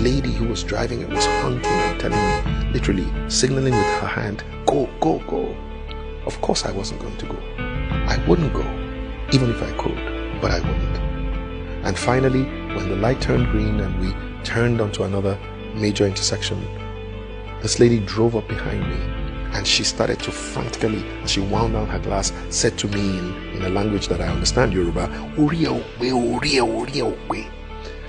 lady who was driving it was honking and telling me, literally signaling with her hand, go, go, go. Of course I wasn't going to go. I wouldn't go, even if I could, but I wouldn't. And finally, when the light turned green and we turned onto another major intersection, this lady drove up behind me and she started to frantically, as she wound down her glass, said to me in a language that I understand, Yoruba, "Ori owe, ori owe, ori owe."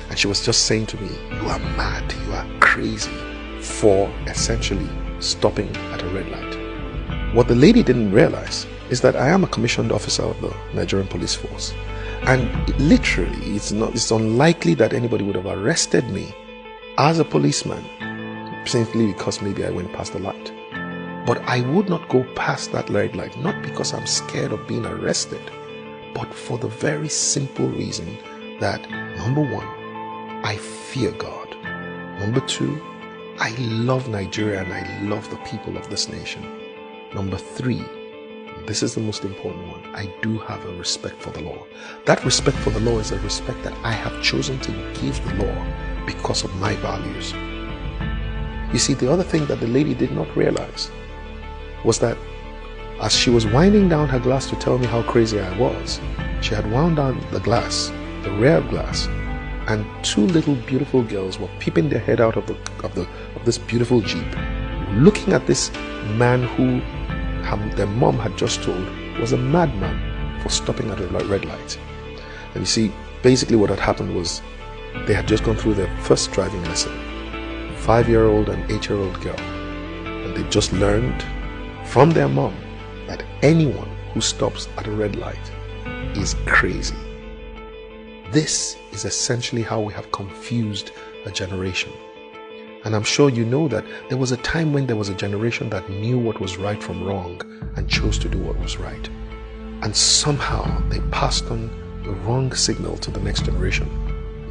And she was just saying to me, you are mad, you are crazy, for essentially stopping at a red light. What the lady didn't realize is that I am a commissioned officer of the Nigerian police force. And literally, it's unlikely that anybody would have arrested me as a policeman simply because maybe I went past the light. But I would not go past that red light, not because I'm scared of being arrested, but for the very simple reason that, number one, I fear God. Number two, I love Nigeria and I love the people of this nation. Number three, this is the most important one, I do have a respect for the law. That respect for the law is a respect that I have chosen to give the law because of my values. You see, the other thing that the lady did not realize was that as she was winding down her glass to tell me how crazy I was, she had wound down the glass, the rear glass, and two little beautiful girls were peeping their head out of this beautiful Jeep, looking at this man who their mom had just told was a madman for stopping at a red light. And you see, basically what had happened was they had just gone through their first driving lesson, 5-year-old and 8-year-old girl, and they just learned from their mom that anyone who stops at a red light is crazy. This is essentially how we have confused a generation. And I'm sure you know that there was a time when there was a generation that knew what was right from wrong and chose to do what was right. And somehow they passed on the wrong signal to the next generation.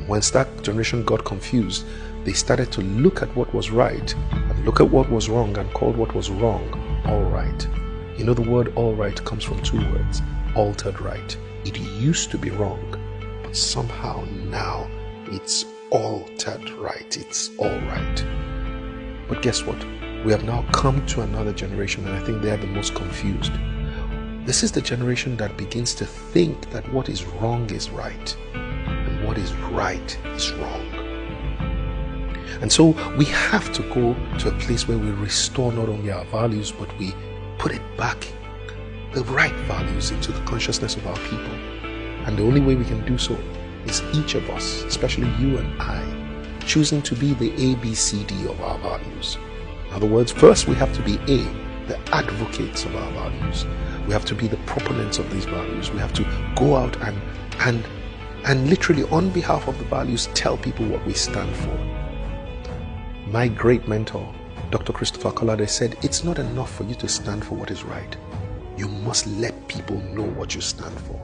Once that generation got confused, they started to look at what was right and look at what was wrong and called what was wrong all right. You know, the word all right comes from two words, altered right. It used to be wrong, but somehow now it's altered right. It's all right. But guess what? We have now come to another generation, and I think they are the most confused. This is the generation that begins to think that what is wrong is right and what is right is wrong. And so we have to go to a place where we restore not only our values, but we put it back, the right values, into the consciousness of our people. And the only way we can do so is each of us, especially you and I, choosing to be the ABCD of our values. In other words, first we have to be the advocates of our values. We have to be the proponents of these values. We have to go out and literally on behalf of the values tell people what we stand for. My great mentor, Dr. Christopher Kolade, said, it's not enough for you to stand for what is right. You must let people know what you stand for.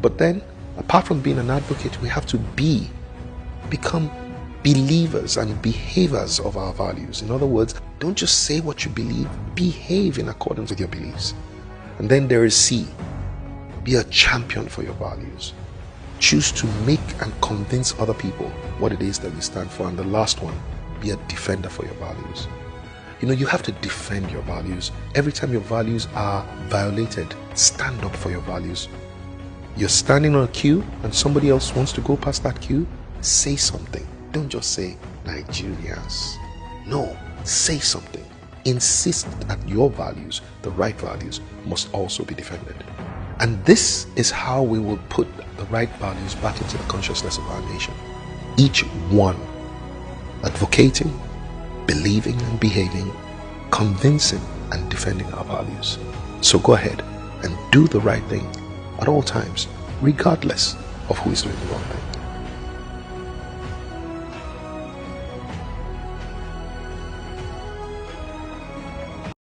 But then, apart from being an advocate, we have to become believers and behavers of our values. In other words, don't just say what you believe, behave in accordance with your beliefs. And then there is C, be a champion for your values. Choose to make and convince other people what it is that you stand for. And the last one, be a defender for your values. You know, you have to defend your values. Every time your values are violated, stand up for your values. You're standing on a queue and somebody else wants to go past that queue, say something. Don't just say Nigerians. No, say something. Insist that your values, the right values, must also be defended. And this is how we will put the right values back into the consciousness of our nation. Each one advocating, believing and behaving, convincing and defending our values. So go ahead and do the right thing at all times, regardless of who is doing the wrong thing.